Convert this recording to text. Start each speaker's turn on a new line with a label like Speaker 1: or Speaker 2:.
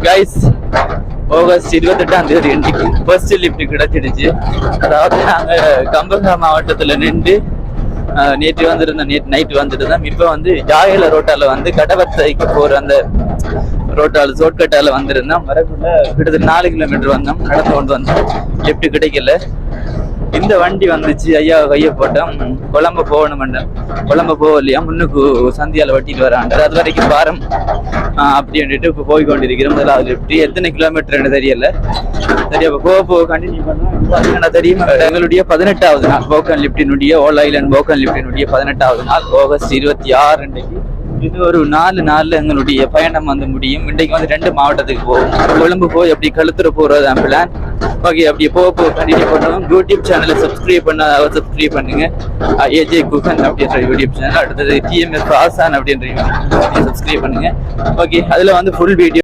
Speaker 1: Guys August 28 இன்னைக்கு first lift கிடைச்சிடுச்சு. அதாவது நாங்கள் கம்பங்கா மாவட்டத்தில் நின்று நேற்று வந்திருந்தோம், நேற்று நைட்டு வந்துருந்தோம். இப்போ வந்து ஜாயல ரோட்டால வந்து கடவத்தைக்கு போகிற அந்த ரோட்டால ஷார்ட்கட்டால வந்திருந்தோம். வரக்குள்ள கிட்டத்தட்ட 4 கிலோமீட்டர் வந்தோம், நடந்து கொண்டு வந்தோம். லிஃப்ட் கிடைக்கல. இந்த வண்டி வந்துச்சு, ஐயா கையை போட்டோம். கொழம்பு போகணும், கொழம்பு போகலையா, முன்னுக்கு சந்தியால வட்டிட்டு வரான். அது வரைக்கும் பாரம் அப்படின்ட்டு இப்போ போய் கொண்டிருக்கிறோம். முதலாவது லிஃப்ட் எத்தனை கிலோமீட்டர்னு தெரியல. சரி, அப்போ போக கண்டினியூ பண்ணோம். தெரியுமா, எங்களுடைய 18வது நாள் போக்கன் லிஃப்டினுடைய ஓல் ஐலண்ட் போக்கன் லிஃப்டினுடைய 18வது நாள் ஆகஸ்ட் 26 இன்றைக்கு. இது ஒரு 4 நாள்ல எங்களுடைய பயணம் வந்து முடியும். இன்றைக்கு வந்து 2 மாவட்டத்துக்கு போகும். கொழும்பு போய் அப்படி கழுத்துற போறது பிளான். ஓகே, அப்படி போக கண்டினியூ பண்ணுவோம். யூடியூப் சேனலை சப்ஸ்கிரைப் பண்ணாத சப்ஸ்கிரைப் பண்ணுங்க. ஏஜே குகன் அப்படின்ற யூடியூப் சேனல், அடுத்தது டிஎம்எஸ் ஆசான் அப்படின்ற சப்ஸ்கிரைப் பண்ணுங்க. ஓகே, அதுல வந்து ஃபுல் வீடியோ